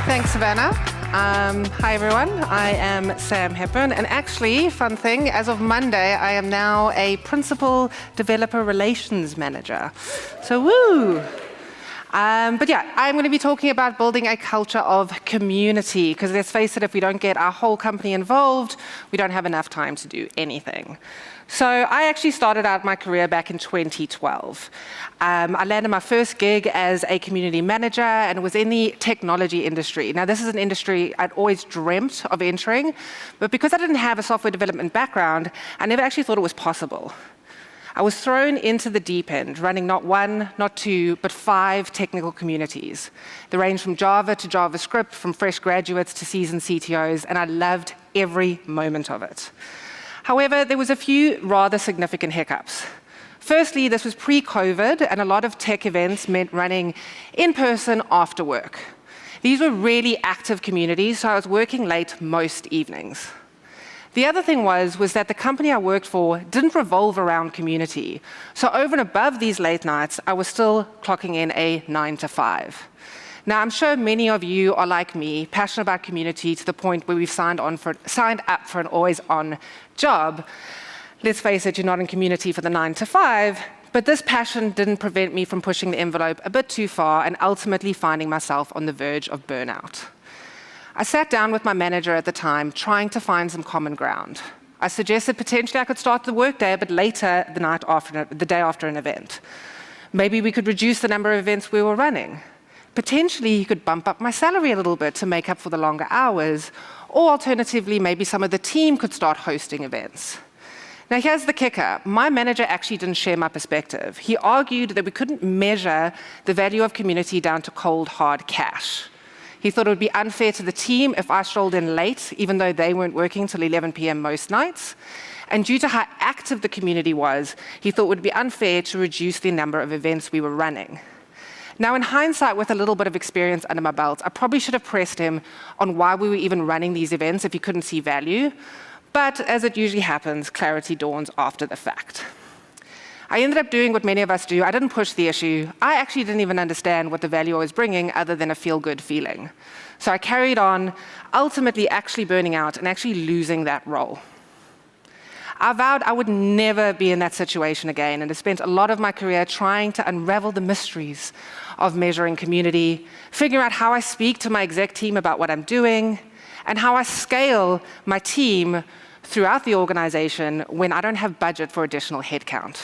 Thanks, Savannah. Hi, everyone. I am Sam Hepburn. And actually, fun thing, as of Monday, I am now a Principal Developer Relations Manager. So, woo! But yeah, I'm going to be talking about building a culture of community, because let's face it, if we don't get our whole company involved, we don't have enough time to do anything. So I actually started out my career back in 2012. I landed my first gig as a community manager and was in the technology industry. Now, this is an industry I'd always dreamt of entering, but because I didn't have a software development background, I never actually thought it was possible. I was thrown into the deep end, running not one, not two, but 5 technical communities. They range from Java to JavaScript, from fresh graduates to seasoned CTOs, and I loved every moment of it. However, there was a few rather significant hiccups. Firstly, this was pre-COVID, and a lot of tech events meant running in person after work. These were really active communities, so I was working late most evenings. The other thing was that the company I worked for didn't revolve around community. So over and above these late nights, I was still clocking in a 9 to 5. Now, I'm sure many of you are like me, passionate about community to the point where we've signed up for an always-on job. Let's face it, you're not in community for the 9 to 5, but this passion didn't prevent me from pushing the envelope a bit too far and ultimately finding myself on the verge of burnout. I sat down with my manager at the time, trying to find some common ground. I suggested potentially I could start the workday a bit later the day after an event. Maybe we could reduce the number of events we were running. Potentially, he could bump up my salary a little bit to make up for the longer hours, or alternatively, maybe some of the team could start hosting events. Now, here's the kicker. My manager actually didn't share my perspective. He argued that we couldn't measure the value of community down to cold, hard cash. He thought it would be unfair to the team if I strolled in late, even though they weren't working till 11 p.m. most nights. And due to how active the community was, he thought it would be unfair to reduce the number of events we were running. Now, in hindsight, with a little bit of experience under my belt, I probably should have pressed him on why we were even running these events if he couldn't see value. But as it usually happens, clarity dawns after the fact. I ended up doing what many of us do. I didn't push the issue. I actually didn't even understand what the value I was bringing other than a feel-good feeling. So I carried on, ultimately actually burning out and actually losing that role. I vowed I would never be in that situation again, and I spent a lot of my career trying to unravel the mysteries of measuring community, figuring out how I speak to my exec team about what I'm doing, and how I scale my team throughout the organization when I don't have budget for additional headcount.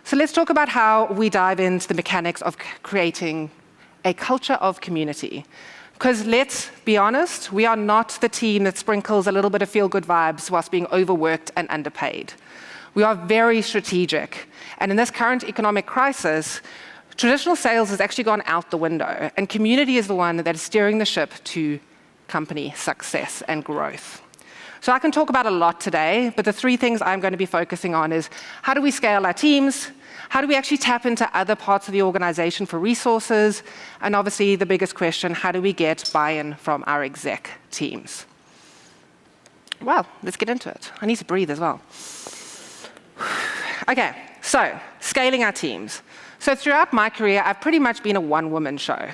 So let's talk about how we dive into the mechanics of creating a culture of community. Because let's be honest, we are not the team that sprinkles a little bit of feel-good vibes whilst being overworked and underpaid. We are very strategic. And in this current economic crisis, traditional sales has actually gone out the window, and community is the one that is steering the ship to company success and growth. So I can talk about a lot today, but the 3 things I'm going to be focusing on is how do we scale our teams? How do we actually tap into other parts of the organization for resources? And obviously, the biggest question, how do we get buy-in from our exec teams? Well, let's get into it. I need to breathe as well. Okay, so scaling our teams. So throughout my career, I've pretty much been a one-woman show.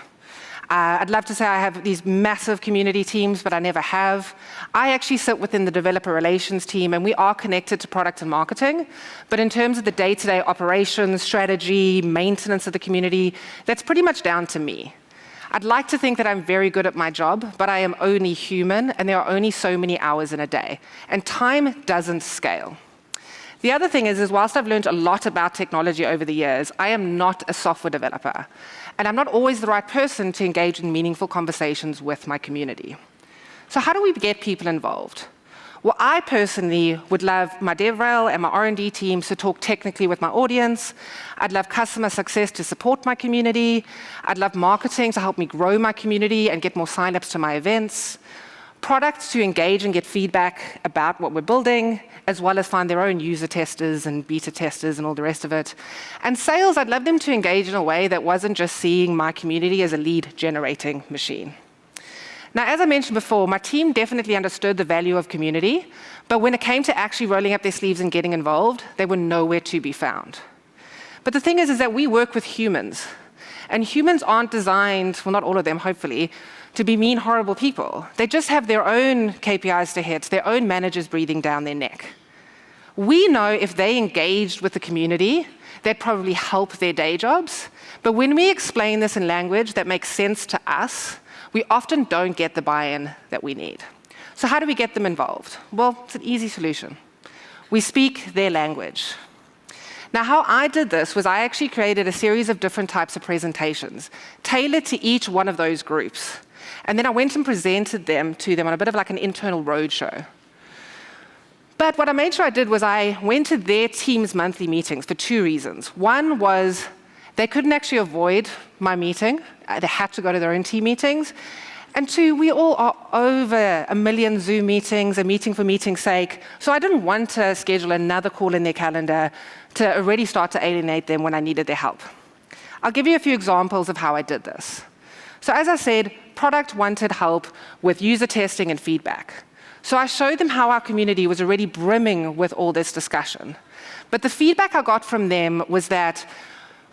I'd love to say I have these massive community teams, but I never have. I actually sit within the developer relations team, and we are connected to product and marketing. But in terms of the day-to-day operations, strategy, maintenance of the community, that's pretty much down to me. I'd like to think that I'm very good at my job, but I am only human, and there are only so many hours in a day. And time doesn't scale. The other thing is whilst I've learned a lot about technology over the years, I am not a software developer. And I'm not always the right person to engage in meaningful conversations with my community. So how do we get people involved? Well, I personally would love my DevRel and my R&D teams to talk technically with my audience. I'd love customer success to support my community. I'd love marketing to help me grow my community and get more signups to my events. Products to engage and get feedback about what we're building, as well as find their own user testers and beta testers and all the rest of it. And sales, I'd love them to engage in a way that wasn't just seeing my community as a lead generating machine. Now, as I mentioned before, my team definitely understood the value of community, but when it came to actually rolling up their sleeves and getting involved, they were nowhere to be found. But the thing is that we work with humans, and humans aren't designed, well, not all of them, hopefully, to be mean, horrible people. They just have their own KPIs to hit, their own managers breathing down their neck. We know if they engaged with the community, they'd probably help their day jobs. But when we explain this in language that makes sense to us, we often don't get the buy-in that we need. So how do we get them involved? Well, it's an easy solution. We speak their language. Now, how I did this was I actually created a series of different types of presentations, tailored to each one of those groups. And then I went and presented them to them on a bit of like an internal roadshow. But what I made sure I did was I went to their team's monthly meetings for 2 reasons. One was they couldn't actually avoid my meeting. They had to go to their own team meetings. And 2, we all are over 1 million Zoom meetings, a meeting for meeting's sake. So I didn't want to schedule another call in their calendar to already start to alienate them when I needed their help. I'll give you a few examples of how I did this. So as I said, product wanted help with user testing and feedback. So I showed them how our community was already brimming with all this discussion. But the feedback I got from them was that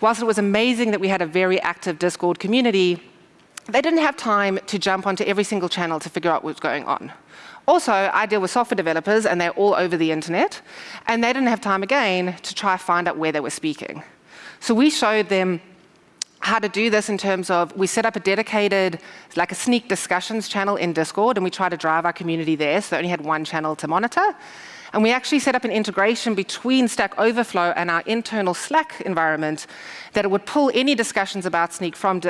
whilst it was amazing that we had a very active Discord community, they didn't have time to jump onto every single channel to figure out what's going on. Also, I deal with software developers, and they're all over the internet, and they didn't have time again to try to find out where they were speaking. So we showed them how to do this in terms of we set up a dedicated, like a sneak discussions channel in Discord, and we try to drive our community there, so they only had one channel to monitor. And we actually set up an integration between Stack Overflow and our internal Slack environment that it would pull any discussions about Sneak from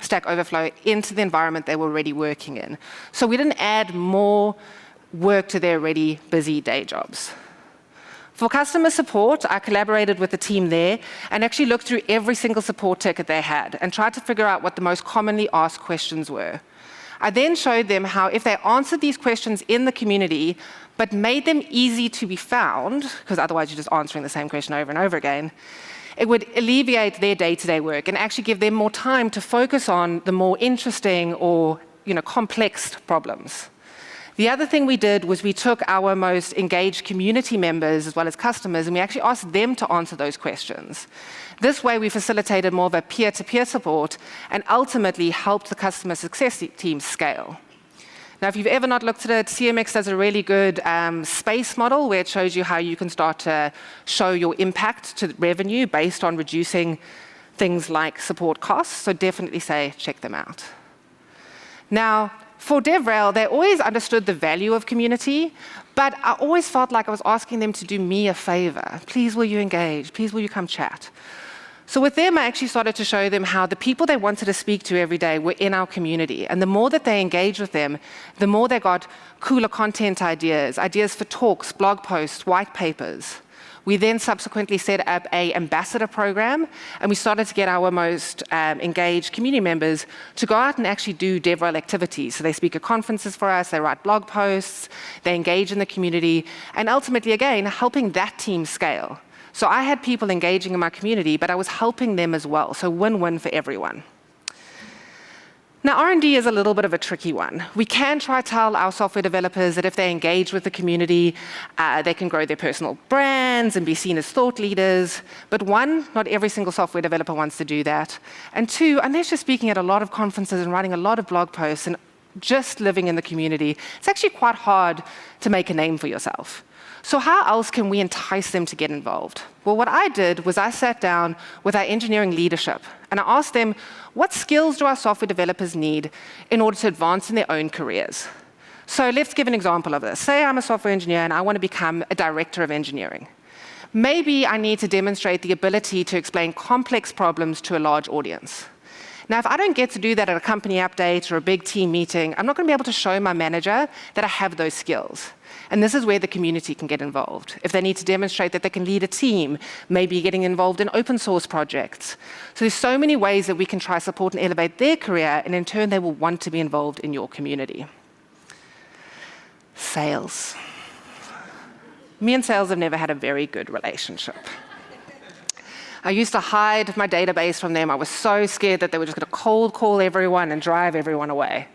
Stack Overflow into the environment they were already working in. So we didn't add more work to their already busy day jobs. For customer support, I collaborated with the team there and actually looked through every single support ticket they had and tried to figure out what the most commonly asked questions were. I then showed them how if they answered these questions in the community, but made them easy to be found, because otherwise you're just answering the same question over and over again, it would alleviate their day-to-day work and actually give them more time to focus on the more interesting or complex problems. The other thing we did was we took our most engaged community members as well as customers, and we actually asked them to answer those questions. This way, we facilitated more of a peer-to-peer support and ultimately helped the customer success team scale. Now, if you've ever not looked at it, CMX does a really good space model where it shows you how you can start to show your impact to revenue based on reducing things like support costs. So definitely say, check them out. Now, for DevRel, they always understood the value of community, but I always felt like I was asking them to do me a favor. Please, will you engage? Please, will you come chat? So with them, I actually started to show them how the people they wanted to speak to every day were in our community. And the more that they engaged with them, the more they got cooler content ideas, ideas for talks, blog posts, white papers. We then subsequently set up an ambassador program, and we started to get our most engaged community members to go out and actually do DevRel activities. So they speak at conferences for us, they write blog posts, they engage in the community, and ultimately, again, helping that team scale. So I had people engaging in my community, but I was helping them as well. So win-win for everyone. Now, R&D is a little bit of a tricky one. We can try to tell our software developers that if they engage with the community, they can grow their personal brands and be seen as thought leaders. But 1, not every single software developer wants to do that. And 2, unless you're speaking at a lot of conferences and writing a lot of blog posts and just living in the community, it's actually quite hard to make a name for yourself. So how else can we entice them to get involved? Well, what I did was I sat down with our engineering leadership, and I asked them, what skills do our software developers need in order to advance in their own careers? So let's give an example of this. Say I'm a software engineer, and I want to become a director of engineering. Maybe I need to demonstrate the ability to explain complex problems to a large audience. Now, if I don't get to do that at a company update or a big team meeting, I'm not going to be able to show my manager that I have those skills. And this is where the community can get involved. If they need to demonstrate that they can lead a team, maybe getting involved in open source projects. So there's so many ways that we can try support and elevate their career, and in turn, they will want to be involved in your community. Sales. Me and sales have never had a very good relationship. I used to hide my database from them. I was so scared that they were just going to cold call everyone and drive everyone away.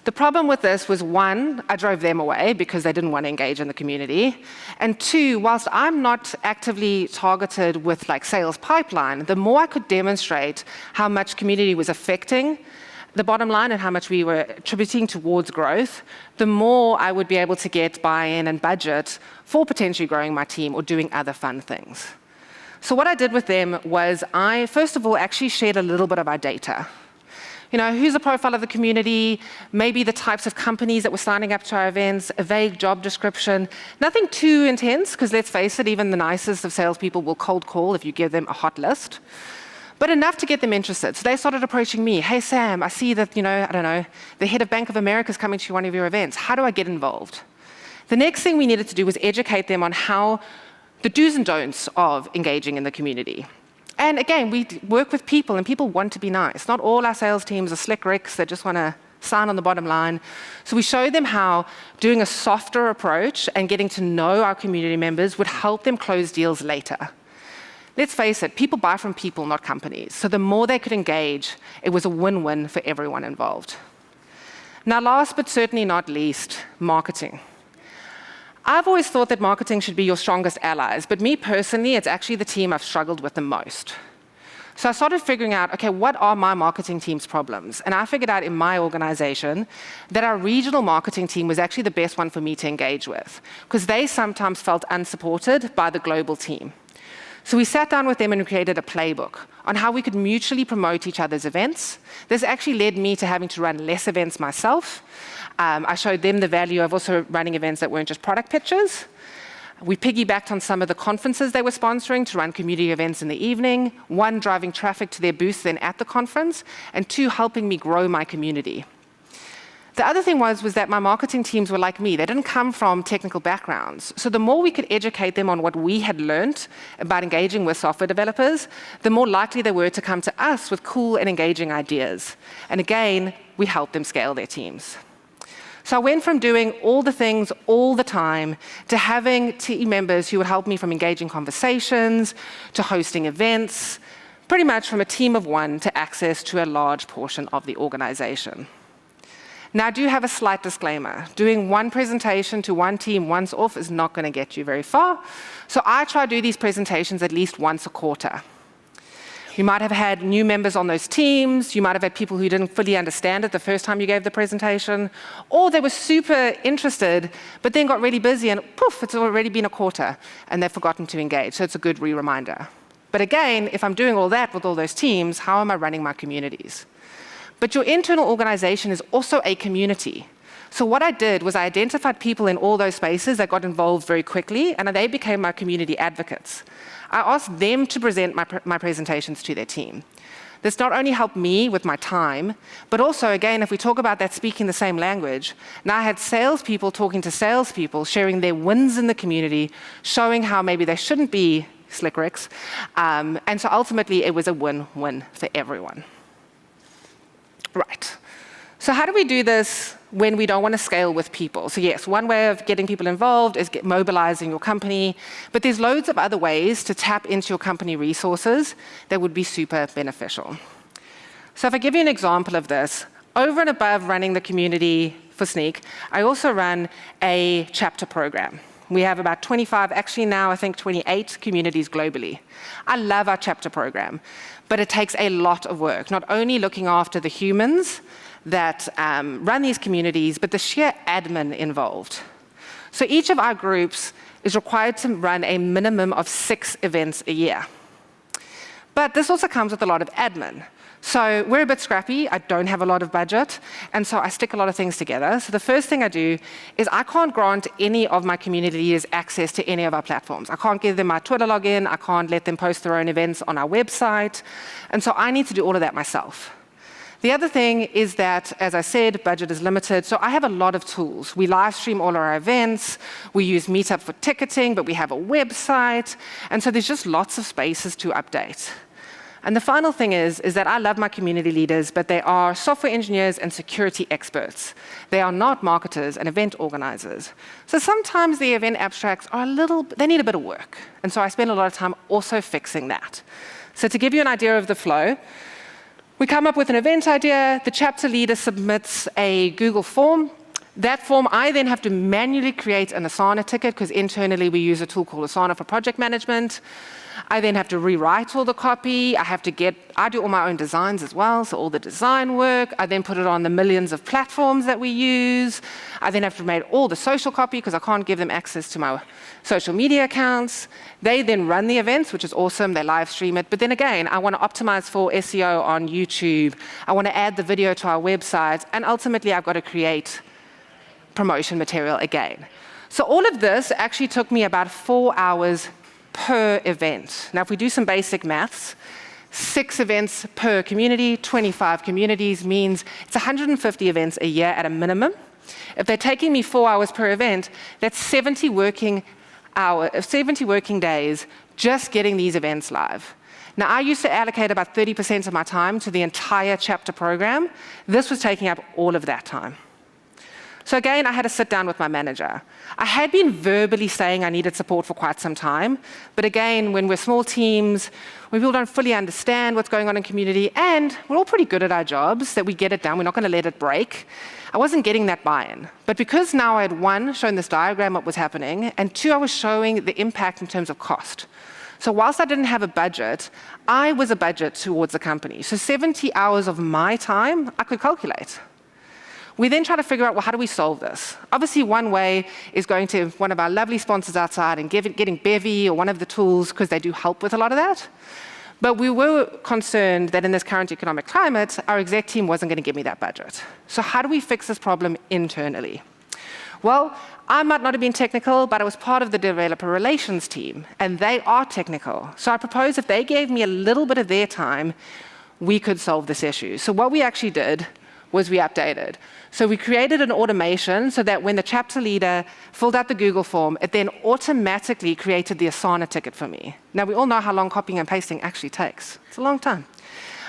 The problem with this was, one, I drove them away because they didn't want to engage in the community. And two, whilst I'm not actively targeted with like sales pipeline, the more I could demonstrate how much community was affecting the bottom line and how much we were attributing towards growth, the more I would be able to get buy-in and budget for potentially growing my team or doing other fun things. So what I did with them was I, first of all, actually shared a little bit of our data. You know, who's the profile of the community, maybe the types of companies that were signing up to our events, a vague job description. Nothing too intense, because let's face it, even the nicest of salespeople will cold call if you give them a hot list. But enough to get them interested. So they started approaching me. Hey, Sam, I see that, I don't know, the head of Bank of America is coming to one of your events. How do I get involved? The next thing we needed to do was educate them on how the do's and don'ts of engaging in the community. And again, we work with people, and people want to be nice. Not all our sales teams are slick ricks that just want to sign on the bottom line. So we showed them how doing a softer approach and getting to know our community members would help them close deals later. Let's face it, people buy from people, not companies. So the more they could engage, it was a win-win for everyone involved. Now, last but certainly not least, marketing. I've always thought that marketing should be your strongest allies, but me personally, it's actually the team I've struggled with the most. So I started figuring out, okay, what are my marketing team's problems? And I figured out in my organization that our regional marketing team was actually the best one for me to engage with, because they sometimes felt unsupported by the global team. So we sat down with them and created a playbook on how we could mutually promote each other's events. This actually led me to having to run less events myself. I showed them the value of also running events that weren't just product pitches. We piggybacked on some of the conferences they were sponsoring to run community events in the evening, one, driving traffic to their booths then at the conference, and two, helping me grow my community. The other thing was that my marketing teams were like me. They didn't come from technical backgrounds. So the more we could educate them on what we had learned about engaging with software developers, the more likely they were to come to us with cool and engaging ideas. And again, we helped them scale their teams. So I went from doing all the things all the time to having team members who would help me from engaging conversations to hosting events, pretty much from a team of one to access to a large portion of the organization. Now, I do have a slight disclaimer. Doing one presentation to one team once off is not going to get you very far. So I try to do these presentations at least once a quarter. You might have had new members on those teams. You might have had people who didn't fully understand it the first time you gave the presentation. Or they were super interested, but then got really busy and poof, it's already been a quarter and they've forgotten to engage. So it's a good re-reminder. But again, if I'm doing all that with all those teams, how am I running my communities? But your internal organization is also a community. So what I did was I identified people in all those spaces that got involved very quickly, and they became my community advocates. I asked them to present my presentations to their team. This not only helped me with my time, but also, again, if we talk about that speaking the same language, now I had salespeople talking to salespeople, sharing their wins in the community, showing how maybe they shouldn't be slick ricks. And so ultimately, it was a win-win for everyone. Right. So how do we do this when we don't want to scale with people? So yes, one way of getting people involved is mobilizing your company, but there's loads of other ways to tap into your company resources that would be super beneficial. So if I give you an example of this, over and above running the community for Sneak, I also run a chapter program. We have about 25, actually now I think 28 communities globally. I love our chapter program, but it takes a lot of work, not only looking after the humans that run these communities, but the sheer admin involved. So each of our groups is required to run a minimum of 6 events a year. But this also comes with a lot of admin. So we're a bit scrappy. I don't have a lot of budget, and so I stick a lot of things together. So the first thing I do is I can't grant any of my community leaders access to any of our platforms. I can't give them my Twitter login. I can't let them post their own events on our website. And so I need to do all of that myself. The other thing is that, as I said, budget is limited, so I have a lot of tools. We live stream all our events. We use Meetup for ticketing, but we have a website. And so there's just lots of spaces to update. And the final thing is that I love my community leaders, but they are software engineers and security experts. They are not marketers and event organizers. So sometimes the event abstracts are they need a bit of work. And so I spend a lot of time also fixing that. So to give you an idea of the flow, We come up with an event idea. The chapter leader submits a Google form. That form, I then have to manually create an Asana ticket because internally we use a tool called Asana for project management. I then have to rewrite all the copy. I do all my own designs as well, so all the design work. I then put it on the millions of platforms that we use. I then have to make all the social copy because I can't give them access to my social media accounts. They then run the events, which is awesome. They live stream it. But then again, I want to optimize for SEO on YouTube. I want to add the video to our website. And ultimately, I've got to create promotion material again. So all of this actually took me about 4 hours per event. Now, if we do some basic maths, 6 events per community, 25 communities means it's 150 events a year at a minimum. If they're taking me 4 hours per event, that's 70 working days just getting these events live. Now, I used to allocate about 30% of my time to the entire chapter program. This was taking up all of that time. So again, I had to sit down with my manager. I had been verbally saying I needed support for quite some time, but again, when we're small teams, when people don't fully understand what's going on in community, and we're all pretty good at our jobs, that we get it done, we're not going to let it break, I wasn't getting that buy-in. But because now I had, 1, shown this diagram what was happening, and 2, I was showing the impact in terms of cost. So whilst I didn't have a budget, I was a budget towards the company. So 70 hours of my time, I could calculate. We then try to figure out, well, how do we solve this? Obviously, one way is going to one of our lovely sponsors outside and getting Bevy or one of the tools, because they do help with a lot of that. But we were concerned that in this current economic climate, our exec team wasn't going to give me that budget. So how do we fix this problem internally? Well, I might not have been technical, but I was part of the developer relations team, and they are technical. So I proposed if they gave me a little bit of their time, we could solve this issue. So what we actually did was we updated. So we created an automation so that when the chapter leader filled out the Google form, it then automatically created the Asana ticket for me. Now, we all know how long copying and pasting actually takes. It's a long time.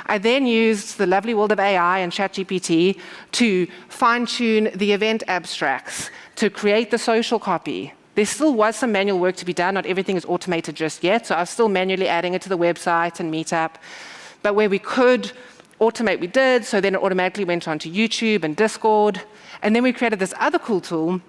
I then used the lovely world of AI and ChatGPT to fine-tune the event abstracts, to create the social copy. There still was some manual work to be done. Not everything is automated just yet, so I was still manually adding it to the website and Meetup. But where we could automate, we did, so then it automatically went onto YouTube and Discord. And then we created this other cool tool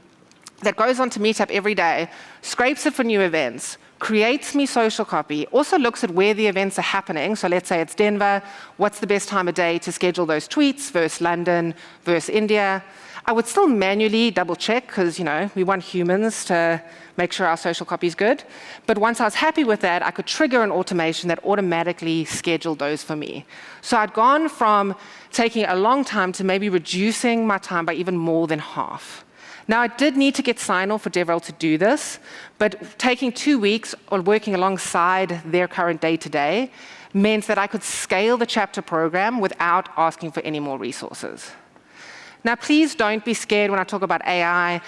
that goes onto Meetup every day, scrapes it for new events, creates me social copy, also looks at where the events are happening. So let's say it's Denver, what's the best time of day to schedule those tweets versus London versus India. I would still manually double check because, we want humans to make sure our social copy is good. But once I was happy with that, I could trigger an automation that automatically scheduled those for me. So I'd gone from taking a long time to maybe reducing my time by even more than half. Now, I did need to get sign-off for DevRel to do this, but taking 2 weeks or working alongside their current day-to-day meant that I could scale the chapter program without asking for any more resources. Now, please don't be scared when I talk about AI.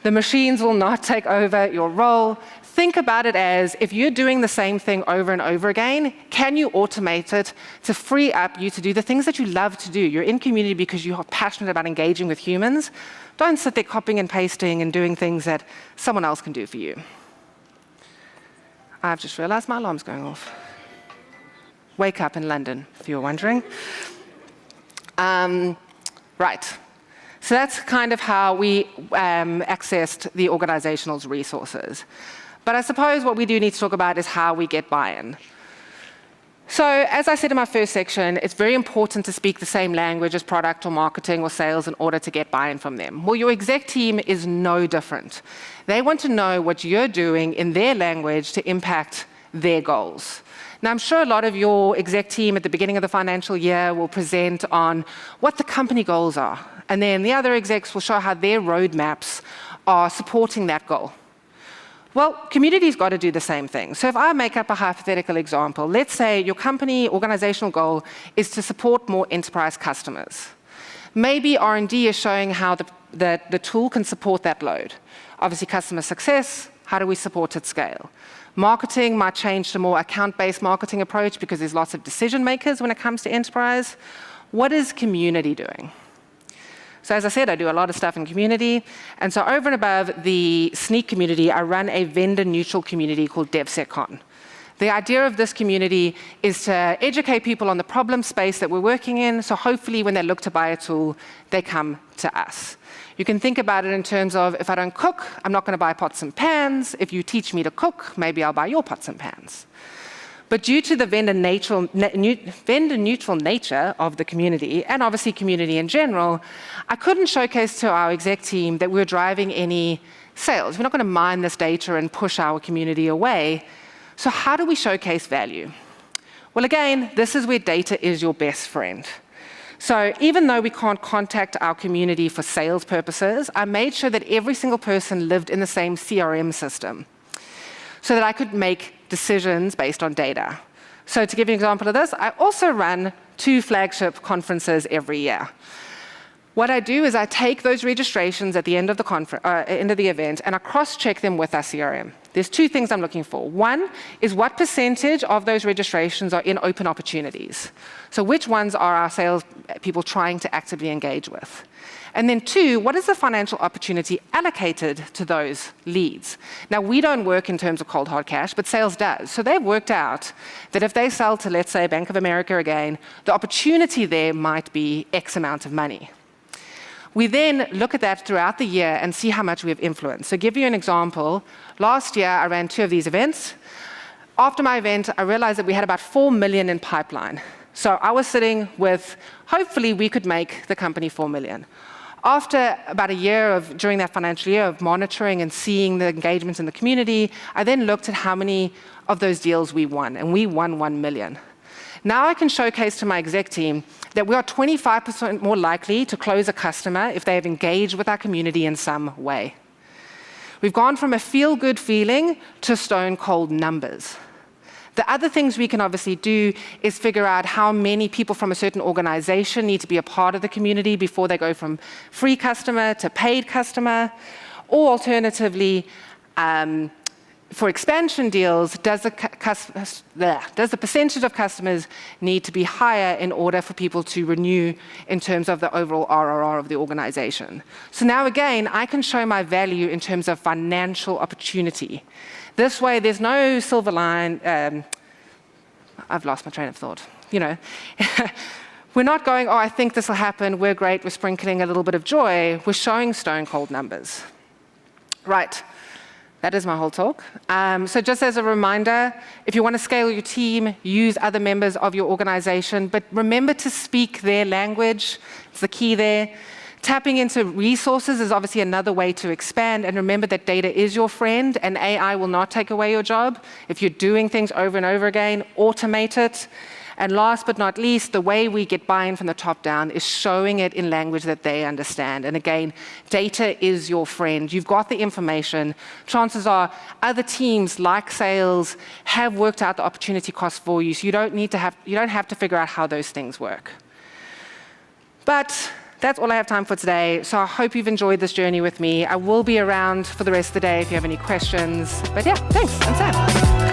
The machines will not take over your role. Think about it as, if you're doing the same thing over and over again, can you automate it to free up you to do the things that you love to do? You're in community because you are passionate about engaging with humans. Don't sit there copying and pasting and doing things that someone else can do for you. I've just realized my alarm's going off. Wake up in London, if you were wondering. Right. So that's kind of how we accessed the organizational's resources. But I suppose what we do need to talk about is how we get buy-in. So as I said in my first section, it's very important to speak the same language as product or marketing or sales in order to get buy-in from them. Well, your exec team is no different. They want to know what you're doing in their language to impact their goals. Now, I'm sure a lot of your exec team at the beginning of the financial year will present on what the company goals are. And then the other execs will show how their roadmaps are supporting that goal. Well, community's got to do the same thing. So if I make up a hypothetical example, let's say your company organizational goal is to support more enterprise customers. Maybe R&D is showing how the tool can support that load. Obviously, customer success, how do we support at scale? Marketing might change to a more account-based marketing approach because there's lots of decision makers when it comes to enterprise. What is community doing? So as I said, I do a lot of stuff in community. And so over and above the Sneak community, I run a vendor-neutral community called DevSecCon. The idea of this community is to educate people on the problem space that we're working in, so hopefully when they look to buy a tool, they come to us. You can think about it in terms of, if I don't cook, I'm not going to buy pots and pans. If you teach me to cook, maybe I'll buy your pots and pans. But due to the vendor-neutral nature of the community, and obviously community in general, I couldn't showcase to our exec team that we were driving any sales. We're not going to mine this data and push our community away. So how do we showcase value? Well, again, this is where data is your best friend. So even though we can't contact our community for sales purposes, I made sure that every single person lived in the same CRM system so that I could make decisions based on data. So to give you an example of this, I also run 2 flagship conferences every year. What I do is I take those registrations at the end of the event and I cross-check them with our CRM. There's 2 things I'm looking for. One is what percentage of those registrations are in open opportunities. So which ones are our sales people trying to actively engage with? And then 2, what is the financial opportunity allocated to those leads? Now, we don't work in terms of cold hard cash, but sales does. So they've worked out that if they sell to, let's say, Bank of America again, the opportunity there might be X amount of money. We then look at that throughout the year and see how much we have influenced. So to give you an example, last year I ran 2 of these events. After my event, I realized that we had about 4 million in pipeline. So I was sitting with, hopefully we could make the company 4 million. After about a year during that financial year of monitoring and seeing the engagements in the community, I then looked at how many of those deals we won, and we won 1 million. Now I can showcase to my exec team that we are 25% more likely to close a customer if they have engaged with our community in some way. We've gone from a feel-good feeling to stone-cold numbers. The other things we can obviously do is figure out how many people from a certain organization need to be a part of the community before they go from free customer to paid customer, or alternatively, for expansion deals, does the percentage of customers need to be higher in order for people to renew in terms of the overall RRR of the organization? So now again, I can show my value in terms of financial opportunity. This way, there's no silver line. I've lost my train of thought. We're not going, oh, I think this will happen, we're great, we're sprinkling a little bit of joy. We're showing stone cold numbers. Right. That is my whole talk. So just as a reminder, if you want to scale your team, use other members of your organization, but remember to speak their language. It's the key there. Tapping into resources is obviously another way to expand, and remember that data is your friend, and AI will not take away your job. If you're doing things over and over again, automate it. And last but not least, the way we get buy-in from the top down is showing it in language that they understand. And again, data is your friend. You've got the information. Chances are other teams like sales have worked out the opportunity cost for you, so you don't have to figure out how those things work. But that's all I have time for today. So I hope you've enjoyed this journey with me. I will be around for the rest of the day if you have any questions. But yeah, thanks. I'm Sam.